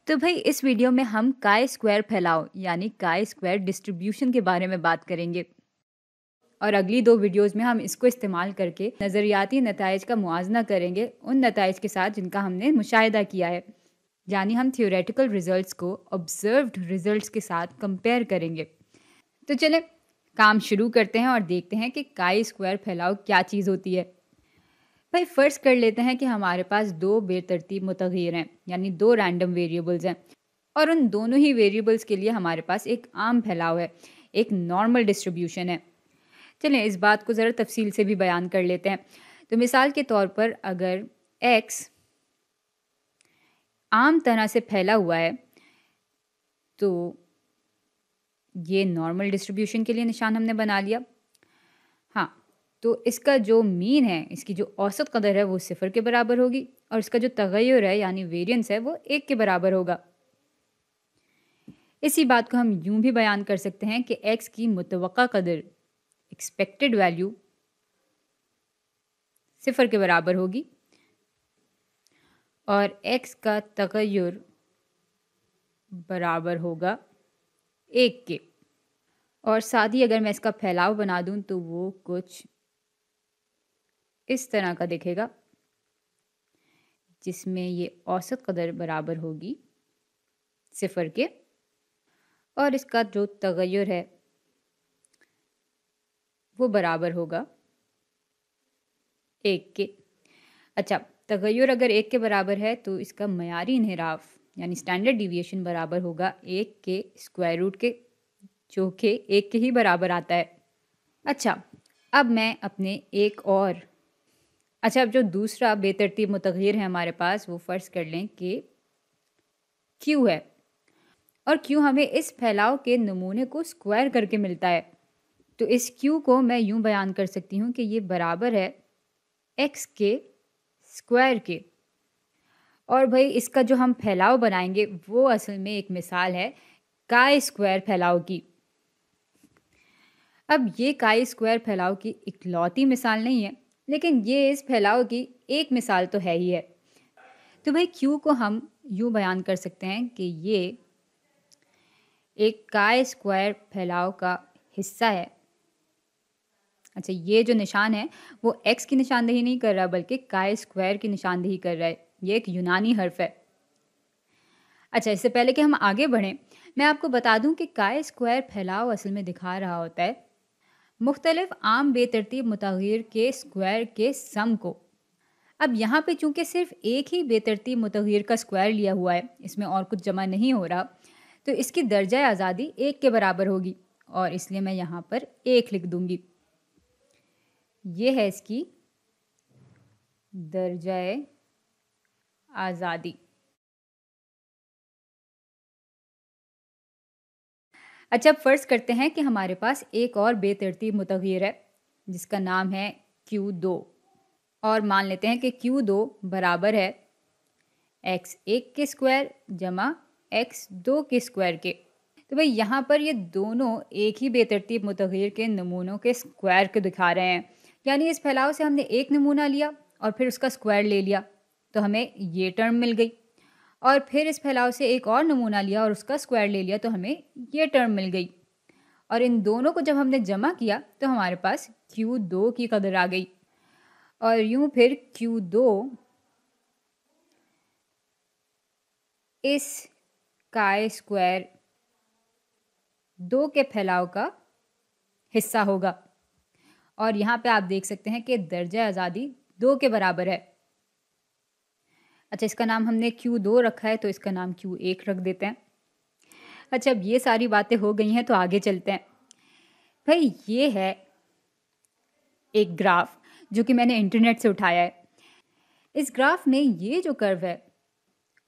तो भाई इस वीडियो में हम काई स्क्वायर फैलाव यानी काई स्क्वायर डिस्ट्रीब्यूशन के बारे में बात करेंगे और अगली दो वीडियोस में हम इसको इस्तेमाल करके नज़रियाती नताइज का मुआजना करेंगे उन नताइज के साथ जिनका हमने मुशाहिदा किया है, यानी हम थियोरेटिकल रिजल्ट्स को ऑब्जर्व्ड रिजल्ट्स के साथ कंपेयर करेंगे। तो चले काम शुरू करते हैं और देखते हैं कि काई स्क्वायर फैलाव क्या चीज़ होती है। भाई फ़र्ज़ कर लेते हैं कि हमारे पास दो बेतरतीब मुतग़य्यर हैं, यानी दो रैंडम वेरिएबल्स हैं और उन दोनों ही वेरिएबल्स के लिए हमारे पास एक आम फैलाव है, एक नॉर्मल डिस्ट्रीब्यूशन है। चलें इस बात को ज़रा तफसील से भी बयान कर लेते हैं। तो मिसाल के तौर पर अगर x आम तरह से फैला हुआ है तो ये नॉर्मल डिस्ट्रीब्यूशन के लिए निशान हमने बना लिया। हाँ, तो इसका जो मीन है, इसकी जो औसत कदर है वो 0 के बराबर होगी और इसका जो तगय्युर है यानी वेरिएंस है वो 1 के बराबर होगा। इसी बात को हम यूं भी बयान कर सकते हैं कि x की मुतवक्का कदर एक्सपेक्टेड वैल्यू 0 के बराबर होगी और x का तगय्युर बराबर होगा 1 के। और साथ ही अगर मैं इसका फैलाव बना दूं तो वो कुछ इस तरह का दिखेगा, जिसमें ये औसत कदर बराबर होगी 0 के और इसका जो तगय्युर है वो बराबर होगा 1 के। अच्छा, तगय्युर अगर 1 के बराबर है तो इसका मयारी इन्हिराफ यानी स्टैंडर्ड डिविएशन बराबर होगा 1 के स्क्वायर रूट के, जो कि 1 के ही बराबर आता है। अच्छा, अब मैं अपने अब जो दूसरा बेतरतीब मुतग़य्यर है हमारे पास, वो फ़र्ज़ कर लें कि Q है और Q हमें इस फैलाव के नमूने को स्क्वायर करके मिलता है। तो इस Q को मैं यूं बयान कर सकती हूं कि ये बराबर है x के स्क्वायर के। और भाई इसका जो हम फैलाव बनाएंगे वो असल में एक मिसाल है काई स्क्वायर फैलाव की। अब ये काई स्क्वायर फैलाव की इकलौती मिसाल नहीं है, लेकिन ये इस फैलाव की एक मिसाल तो है ही है। तो भाई Q को हम यूं बयान कर सकते हैं कि ये एक काई स्क्वायर फैलाव का हिस्सा है। अच्छा, ये जो निशान है वो x की निशानदेही नहीं कर रहा बल्कि काई स्क्वायर की निशानदेही कर रहा है। ये एक यूनानी हर्फ है। अच्छा, इससे पहले कि हम आगे बढ़ें, मैं आपको बता दूं कि काई स्क्वायर फैलाव असल में दिखा रहा होता है मुख्तलिफ आम बेतरतीब मुतग़य्यर के स्क्वायर के सम को। अब यहाँ पे चूंकि सिर्फ एक ही बेतरतीब मुतग़य्यर का स्क्वायर लिया हुआ है, इसमें और कुछ जमा नहीं हो रहा, तो इसकी दर्जा आज़ादी 1 के बराबर होगी और इसलिए मैं यहाँ पर 1 लिख दूंगी। ये है इसकी दर्जाए आज़ादी। अच्छा, अब फ़र्ज़ करते हैं कि हमारे पास एक और बेतरतीब मुतग़य्यर है जिसका नाम है Q2 और मान लेते हैं कि Q2 बराबर है x1 के स्क्वायर जमा x2 के स्क्वायर के। तो भाई यहाँ पर ये दोनों एक ही बेतरतीब मुतग़य्यर के नमूनों के स्क्वायर को दिखा रहे हैं, यानी इस फैलाव से हमने एक नमूना लिया और फिर उसका स्क्वायर ले लिया तो हमें ये टर्म मिल गई, और फिर इस फैलाव से एक और नमूना लिया और उसका स्क्वायर ले लिया तो हमें ये टर्म मिल गई, और इन दोनों को जब हमने जमा किया तो हमारे पास Q2 की कदर आ गई। और यूं फिर Q2 इस काई स्क्वायर 2 के फैलाव का हिस्सा होगा और यहाँ पे आप देख सकते हैं कि दर्जा आज़ादी 2 के बराबर है। अच्छा, इसका नाम हमने Q2 रखा है तो इसका नाम Q1 रख देते हैं। अच्छा, अब ये सारी बातें हो गई हैं तो आगे चलते हैं। भाई ये है एक ग्राफ जो कि मैंने इंटरनेट से उठाया है। इस ग्राफ में ये जो कर्व है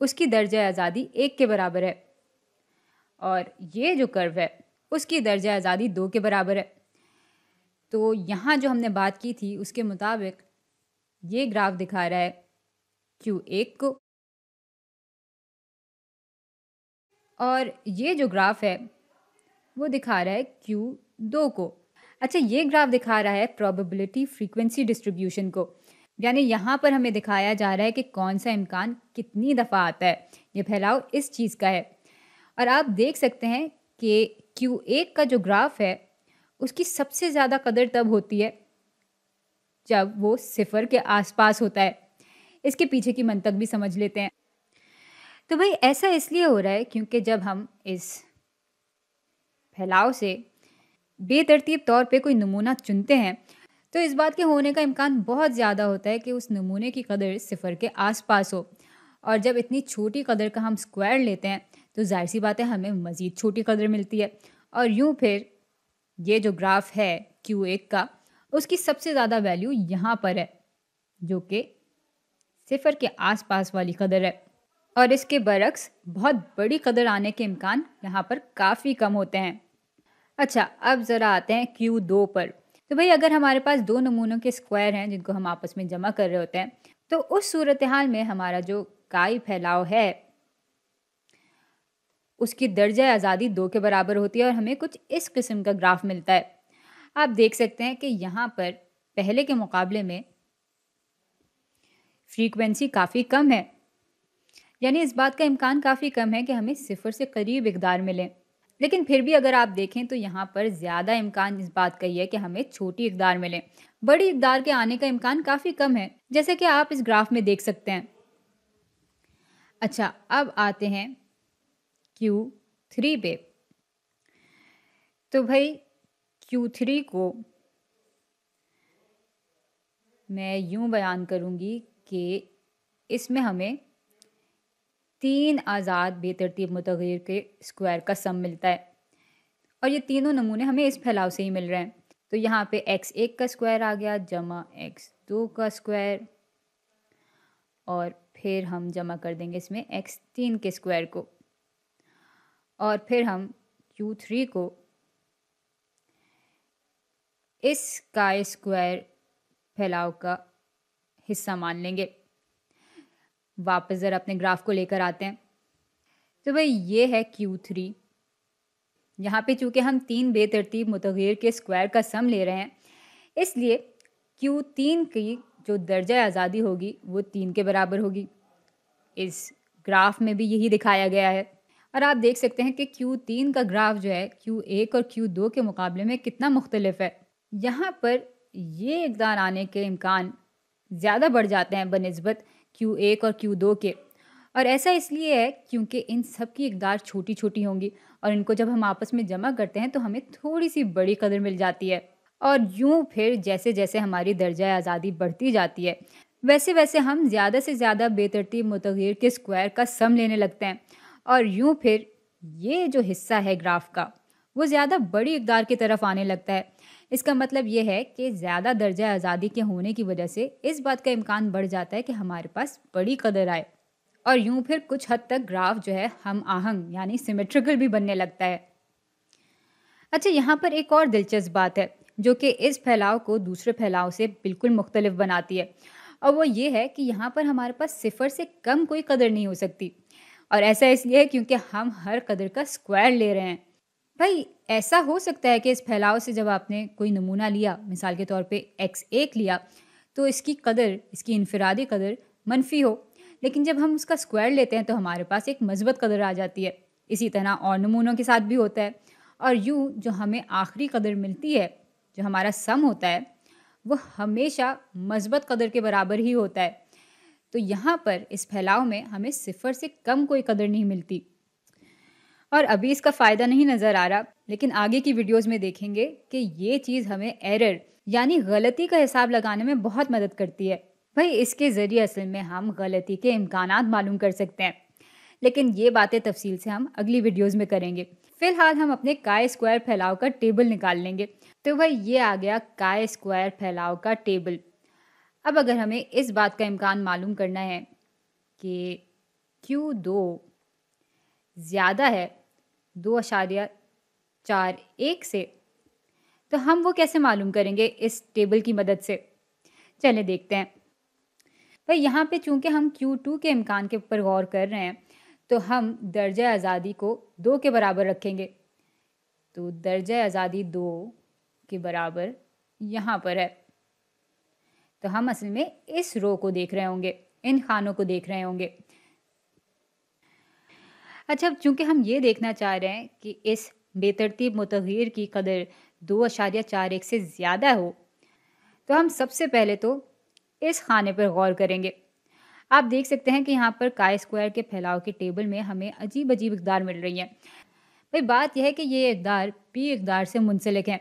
उसकी दर्जा आज़ादी 1 के बराबर है और ये जो कर्व है उसकी दर्जा आज़ादी 2 के बराबर है। तो यहाँ जो हमने बात की थी उसके मुताबिक ये ग्राफ दिखा रहा है Q1 को और ये जो ग्राफ है वो दिखा रहा है Q2 को। अच्छा, ये ग्राफ दिखा रहा है प्रोबेबिलिटी फ्रीक्वेंसी डिस्ट्रीब्यूशन को, यानी यहाँ पर हमें दिखाया जा रहा है कि कौन सा इम्कान कितनी दफ़ा आता है ये फैलाव इस चीज़ का है। और आप देख सकते हैं कि Q1 का जो ग्राफ है, उसकी सबसे ज़्यादा कदर तब होती है जब वो सिफ़र के आसपास होता है। इसके पीछे की मंतक भी समझ लेते हैं। तो भाई ऐसा इसलिए हो रहा है क्योंकि जब हम इस फैलाव से बेतरतीब तौर पे कोई नमूना चुनते हैं, तो इस बात के होने का इम्कान बहुत ज़्यादा होता है कि उस नमूने की कदर सिफ़र के आसपास हो। और जब इतनी छोटी कदर का हम स्क्वायर लेते हैं, तो ज़ाहिर-सी बात है हमें मज़ीद छोटी कदर मिलती है। और यूँ फिर ये जो ग्राफ है Q1 का, उसकी सबसे ज़्यादा वैल्यू यहाँ पर है, जो कि सिफ़र के आस-पास वाली कदर है। और इसके बरक्स बहुत बड़ी कदर आने के इम्कान यहाँ पर काफ़ी कम होते हैं। अच्छा, अब ज़रा आते हैं Q2 पर। तो भई अगर हमारे पास 2 नमूनों के स्क्वायर हैं जिनको हम आपस में जमा कर रहे होते हैं, तो उस सूरत-ए-हाल में हमारा जो काई फैलाव है, उसकी दर्जा आज़ादी 2 के बराबर होती है और हमें कुछ इस किस्म का ग्राफ मिलता है। आप देख सकते हैं कि यहाँ पर पहले के मुकाबले में फ्रीक्वेंसी काफ़ी कम है। यानी इस बात का इम्कान काफ़ी कम है कि हमें सिफ़र से करीब इक़दार मिलें। लेकिन फिर भी अगर आप देखें तो यहाँ पर ज़्यादा इम्कान इस बात का ही है कि हमें छोटी इक़दार मिलें। बड़ी इक़दार के आने का इम्कान काफ़ी कम है, जैसे कि आप इस ग्राफ में देख सकते हैं। अच्छा, अब आते हैं Q3 पे। तो भई Q3 को मैं यूँ बयान करूँगी कि इसमें हमें 3 आज़ाद बेतरतीब मुतग़य्यर के स्क्वायर का सम मिलता है और ये तीनों नमूने हमें इस फैलाव से ही मिल रहे हैं। तो यहाँ पे x1 का स्क्वायर आ गया जमा x2 का स्क्वायर और फिर हम जमा कर देंगे इसमें x3 के स्क्वायर को और फिर हम Q3 को इस काई स्क्वायर फैलाव का हिस्सा मान लेंगे। वापस ज़रा अपने ग्राफ को लेकर आते हैं। तो भाई ये है Q3। यहाँ पे चूँकि हम 3 बेतरतीब मुतग़य्यर के स्क्वायर का सम ले रहे हैं, इसलिए Q3 की जो दर्जा आज़ादी होगी वो 3 के बराबर होगी। इस ग्राफ में भी यही दिखाया गया है और आप देख सकते हैं कि Q3 का ग्राफ जो है Q1 और Q2 के मुकाबले में कितना मुख्तलिफ है। यहाँ पर ये इक़दार आने के इम्कान ज़्यादा बढ़ जाते हैं बनिस्बत Q1 और Q2 के और ऐसा इसलिए है क्योंकि इन सब की इक़दार छोटी-छोटी होंगी और इनको जब हम आपस में जमा करते हैं तो हमें थोड़ी-सी बड़ी कदर मिल जाती है। और यूँ फिर जैसे-जैसे हमारी दर्जा आज़ादी बढ़ती जाती है, वैसे-वैसे हम ज़्यादा से ज़्यादा बेतरतीब मुतग़य्यर के स्क्वायर का सम लेने लगते हैं और यूँ फिर ये जो हिस्सा है ग्राफ का, वो ज़्यादा बड़ी इक़दार की तरफ आने लगता है। इसका मतलब ये है कि ज़्यादा दर्जा आज़ादी के होने की वजह से इस बात का इम्कान बढ़ जाता है कि हमारे पास बड़ी कदर आए और यूँ फिर कुछ हद तक ग्राफ जो है हम आहंग यानी सिमेट्रिकल भी बनने लगता है। अच्छा, यहाँ पर एक और दिलचस्प बात है जो कि इस फैलाव को दूसरे फैलाव से बिल्कुल मुख्तलिफ बनाती है और वो ये है कि यहाँ पर हमारे पास सिफ़र से कम कोई कदर नहीं हो सकती और ऐसा इसलिए है क्योंकि हम हर कदर का स्क्वायर ले रहे हैं। भाई ऐसा हो सकता है कि इस फैलाव से जब आपने कोई नमूना लिया, मिसाल के तौर पे x1 लिया, तो इसकी कदर, इसकी इनफरादी कदर मनफ़ी हो, लेकिन जब हम उसका स्क्वायर लेते हैं तो हमारे पास एक मस्बत कदर आ जाती है। इसी तरह और नमूनों के साथ भी होता है और यूँ जो हमें आखिरी कदर मिलती है, जो हमारा सम होता है, वो हमेशा मस्बत कदर के बराबर ही होता है। तो यहाँ पर इस फैलाव में हमें सिफ़र से कम कोई कदर नहीं मिलती और अभी इसका फ़ायदा नहीं नज़र आ रहा, लेकिन आगे की वीडियोज़ में देखेंगे कि ये चीज़ हमें एरर यानी गलती का हिसाब लगाने में बहुत मदद करती है। भाई इसके ज़रिए असल में हम गलती के इम्कानात मालूम कर सकते हैं, लेकिन ये बातें तफ़सील से हम अगली वीडियोज़ में करेंगे। फ़िलहाल हम अपने काई स्क्वायर फैलाव का टेबल निकाल लेंगे। तो भाई ये आ गया काई स्क्वायर फैलाव का टेबल। अब अगर हमें इस बात का इम्कान मालूम करना है कि Q2 ज़्यादा है 2.41 से, तो हम वो कैसे मालूम करेंगे इस टेबल की मदद से? चलें देखते हैं। भाई यहाँ पे चूँकि हम Q2 के इम्कान के ऊपर गौर कर रहे हैं, तो हम दर्जा आज़ादी को 2 के बराबर रखेंगे। तो दर्जा आज़ादी 2 के बराबर यहाँ पर है। तो हम असल में इस रो को देख रहे होंगे, इन खानों को देख रहे होंगे। अच्छा, अब चूँकि हम ये देखना चाह रहे हैं कि इस बेतरतीब मुतग़य्यर की कदर 2.41 से ज़्यादा हो, तो हम सबसे पहले तो इस खाने पर गौर करेंगे। आप देख सकते हैं कि यहाँ पर काई स्क्वायर के फैलाव के टेबल में हमें अजीब-अजीब इक़दार मिल रही हैं। भई बात ये है कि ये इक़दार पी इक़दार से मुंसलिक हैं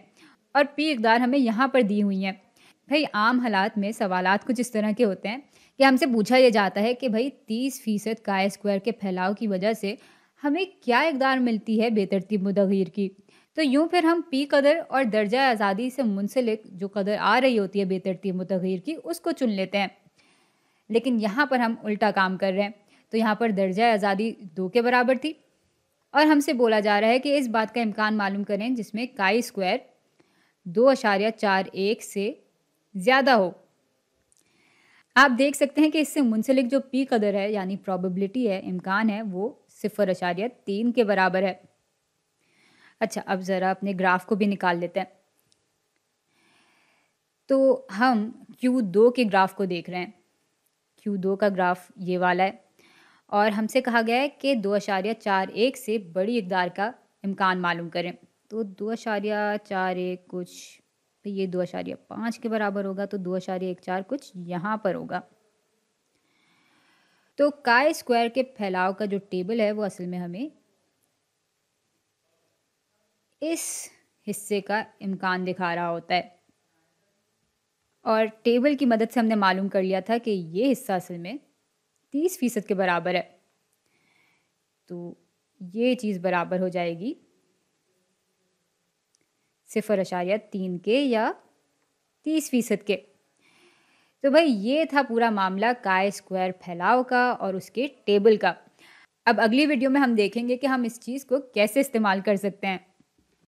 और पी इक़दार हमें यहाँ पर दी हुई हैं। भई आम हालात में सवालात कुछ इस तरह के होते हैं कि हमसे पूछा ये जाता है कि भई 30% काई स्क्वायर के फैलाव की वजह से हमें क्या इक़दार मिलती है बेतरतीब मुतग़य्यर की? तो यूँ फिर हम पी कदर और दर्जा आज़ादी से मुंसलिक जो कदर आ रही होती है बेतरतीब मुतग़य्यर की, उसको चुन लेते हैं। लेकिन यहाँ पर हम उल्टा काम कर रहे हैं। तो यहाँ पर दर्जा आज़ादी 2 के बराबर थी और हमसे बोला जा रहा है कि इस बात का इम्कान मालूम करें जिसमें काई स्क्वायर 2.41 से ज़्यादा हो। आप देख सकते हैं कि इससे मुंसलिक जो पी कदर है यानी प्रोबेबिलिटी है, इम्कान है, वो 0.3 के बराबर है। अच्छा, अब ज़रा अपने ग्राफ को भी निकाल लेते हैं। तो हम Q2 के ग्राफ को देख रहे हैं। Q2 का ग्राफ ये वाला है और हमसे कहा गया है कि 2.41 से बड़ी इक़दार का इम्कान मालूम करें। तो 2.41 कुछ ये 2.5 के बराबर होगा, तो 2.14 कुछ यहाँ पर होगा। तो काई स्क्वायर के फैलाव का जो टेबल है वो असल में हमें इस हिस्से का इम्कान दिखा रहा होता है और टेबल की मदद से हमने मालूम कर लिया था कि ये हिस्सा असल में 30% के बराबर है। तो ये चीज़ बराबर हो जाएगी 0.3 के या 30% के। तो भाई ये था पूरा मामला काई स्क्वायर फैलाव का और उसके टेबल का। अब अगली वीडियो में हम देखेंगे कि हम इस चीज़ को कैसे इस्तेमाल कर सकते हैं।